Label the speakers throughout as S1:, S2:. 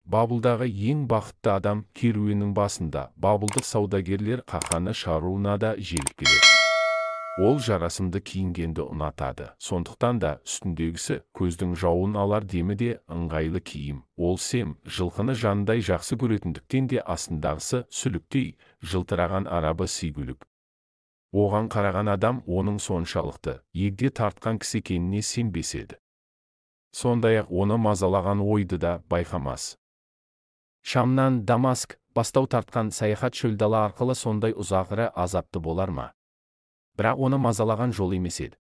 S1: Бабылдағы ең бақытты адам керуеннің басында. Бабылдық саудагерлер қақаны Шарунада желіп келеді. Ол жарасымды киінгенді ұнатады. Сондықтан да үстіндегісі көздің жауын алар демі де ыңғайлы киім. Ол Сэм жылқыны жанындай жақсы көретіндіктен де астындағысы сүліктей жылтыраған арабы сүйгілік. Оған қараған адам оның соншалықты егде тартқан кісі екеніне сенбес еді. Сондай-ақ оны мазалаған ойды да байқамас. Шамнан Дамаск бастау тартқан саяхат шөл дала арқылы сондай ұзағыры азапты болар ма? Бірақ оны мазалаған жол емес еді.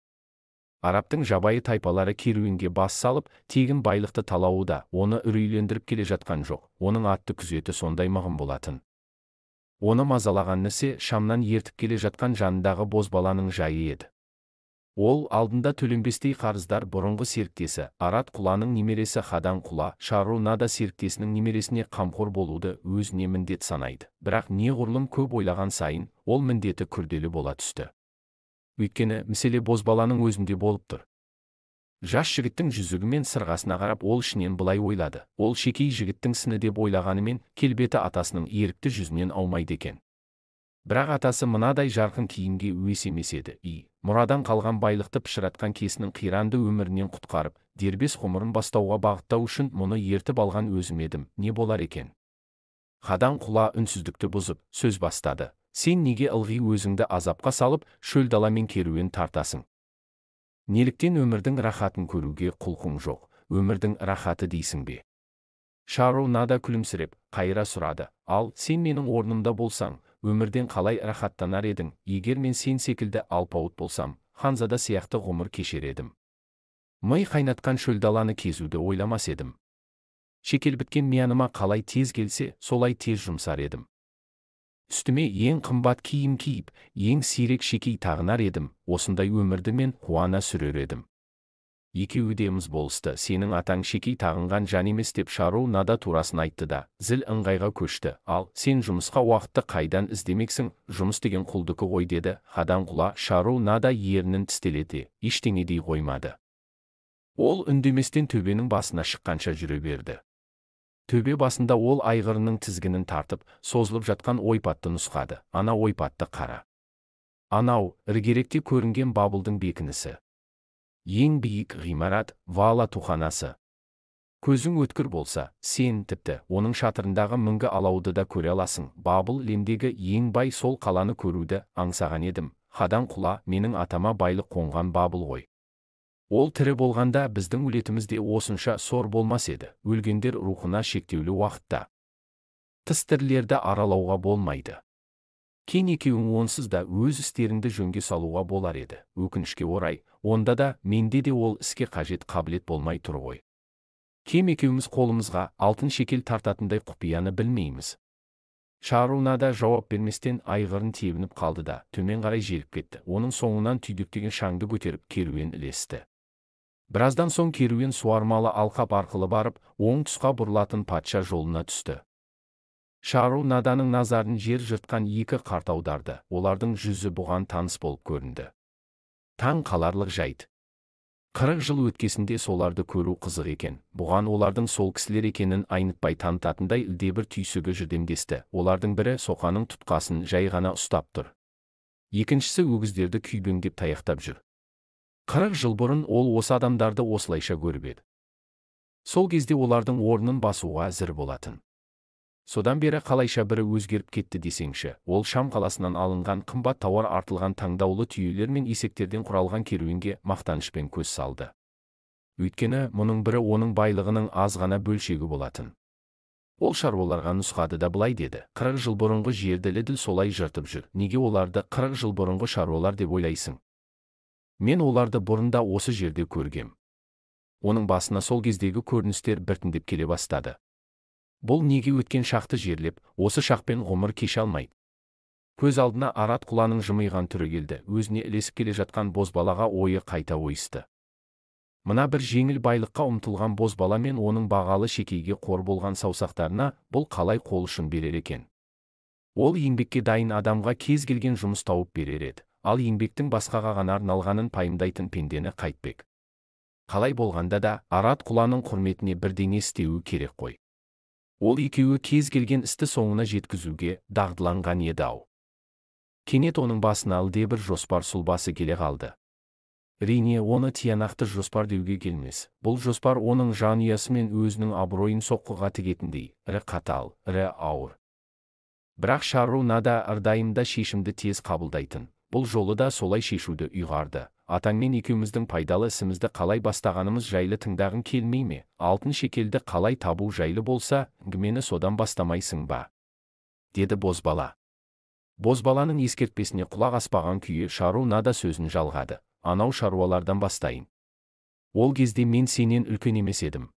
S1: Арабтың жабайы тайпалары керуенге бас салып, тегін байлықты талауы да оны үрейлендіріп келе жатқан жоқ. Оның атты күзеті сондай мығым болатын. Оны мазалаған нәрсе Шамнан ертіп келе жатқан жанындағы бозбаланың жайы еді. Ол алдында төленбестей қарыздар бұрынғы серіктесі Арат құланың немересі Хадан құла Шарунада серіктесінің немересіне қамқор болуды өзіне міндет санайды. Бірақ неғұрлым көп ойлаған сайын ол міндеті күрделі бола түсті. Өйткені мәселе бозбаланың өзінде болып тұр. Жас жігіттің жүзігі мен сырғасына қарап ол ішінен былай ойлады. Ол шекей жігіттің сіні деп ойлағанымен келбеті атасының ерікті жүзінен аумайды екен. Бірақ атасы мынадай жарқын киімге өс емес еді. Мұрадан қалған байлықты пышыратқан кесінің қиранды өмірінен құтқарып, дербес ғұмырын бастауға бағыттау үшін мұны ертіп алған өзім едім. Не болар екен? Хадан құла үнсіздікті бұзып, сөз бастады. Сен неге ылғи өзіңді азапқа салып, шөл даламен керуен тартасың? Неліктен өмірдің рахатын көруге құлқың жоқ? Өмірдің рахаты дейсің бе? Шарунада күлімсіреп, қайыра сұрады. Ал сен менің орнымда болсаң, өмірден қалай рахаттанар едің? Егер мен сен секілді алпауыт болсам, ханзада сияқты ғұмыр кешер едім. Мый қайнатқан шөл даланы кезуді ойламас едім. Шекел біткен мияныма қалай тез келсе, солай тез жұмсар едім. Үстіме ең қымбат киім киіп, ең сирек шекей тағынар едім. Осындай өмірді мен қуана сүрер едім. Екеуі де мыз болысты. Сенің атаң шекей тағынған жан емес деп Шарунада турасын айтты да, зіл ыңғайға көшті. Ал сен жұмысқа уақытты қайдан іздемексің? Жұмыс деген құлдыкі ғой деді. Хадан құла Шарунада ернін тістелете, ештеңедей қоймады. Ол үндеместен төбенің басына шыққанша жүре берді. Төбе басында ол айғырының тізгінін тартып, созылып жатқан ойпатты нұсқады. Ана ойпатты қара. Анау, іргеректе көрінген Бабылдың бекінісі. Ең биік ғимарат, Вала туханасы. Көзің өткір болса, сен тіпті оның шатырындағы мінгі алауды да көре аласың. Бабыл лемдегі ең бай сол қаланы көруді аңсаған едім. Хадан құла менің атама байлық қонған Бабыл ғой. Ол тірі болғанда біздің өлетімізде осынша сор болмас еді. Өлгендер рухына шектеулі уақытта. Тыс тірілерді аралауға болмайды. Кен екеуің онсыз да өз істеріңді жөнге салуға болар еді. Өкінішке орай, онда да менде де ол іске қажет қабілет болмай тұр ғой. Кем екеуміз қолымызға алтын шекел тартатындай құпияны білмейміз. Шарунада жауап берместен айғырын тебініп қалды да, төмен қарай желіп кетті. Оның соңынан түйдектеген шаңды көтеріп керуен ілесті. Біраздан соң керуен суармалы алқап арқылы барып, оң тұсқа бұрылатын патша жолына түсті. Шарунаданың назарын жер жыртқан екі қарт аударды. Олардың жүзі бұған таныс болып көрінді. Таң қаларлық жайт. 40 жыл өткесінде соларды көру қызық екен. Бұған олардың сол кісілер екенін айнытпай танытатындай ілдебір түйсігі жәрдемдесті. Олардың бірі соқаның тұтқасын жай ғана ұстап тұр. Екіншісі өгіздерді күйбеңдеп таяқтап жүр. 40 жыл бұрын ол осы адамдарды осылайша көріп еді. Сол кезде олардың орнын басуға әзір болатын. Содан бері қалайша бірі өзгеріп кетті десеңші. Ол Шам қаласынан алынған қымбат тауар артылған таңдаулы түйелер мен есектерден құралған керуенге мақтанышпен көз салды. Өйткені мұның бірі оның байлығының аз ғана бөлшегі болатын. Ол шаруаларға нұсқады да былай деді. 40 жыл бұрынғы жерді ліділ солай жыртып жүр. Неге оларды 40 жыл бұрынғы шаруалар деп ойлайсың? Мен оларды бұрында осы жерде көргем. Оның басына сол кездегі көріністер біртіндеп келе бастады. Бұл неге өткен шақты жерлеп, осы шақпен ғұмыр кеше алмайды. Көз алдына Арат құланың жымиған түрі келді. Өзіне ілесіп келе жатқан бозбалаға ойы қайта ойысты. Мына бір жеңіл байлыққа ұмтылған бозбала мен оның бағалы шекейге қор болған саусақтарына бұл қалай қол ұшын берер екен? Ол еңбекке дайын адамға кез келген жұмыс тауып берер еді. Ал еңбектің басқаға ғана арналғанын пайымдайтын пендені қайтпек. Қалай болғанда да Арат құланың құрметіне бірдеңе істеуі керек қой. Ол екеуі кез келген істі соңына жеткізуге дағдыланған еді-ау. Кенет оның басына әлдебір жоспар сұлбасы келе қалды. Әрине, оны тиянақты жоспар деуге келмес. Бұл жоспар оның жанұясы мен өзінің абыройын соққыға тігетіндей, ірі қатал, ірі ауыр. Бірақ Шахрунада әрдайым шешімді тез қабылдайтын. Бұл жолы да солай шешуді ұйғарды. Атаңмен екеуміздің пайдалы ісімізді қалай бастағанымыз жайлы тыңдағың келмей ме? Алтын шекелді қалай табу жайлы болса, әңгімені содан бастамайсың ба? Деді бозбала. Бозбаланың ескертпесіне құлақ аспаған күйі Шахрунада сөзін жалғады. Анау шаруалардан бастайын. Ол кезде мен сенен үлкен емес едім.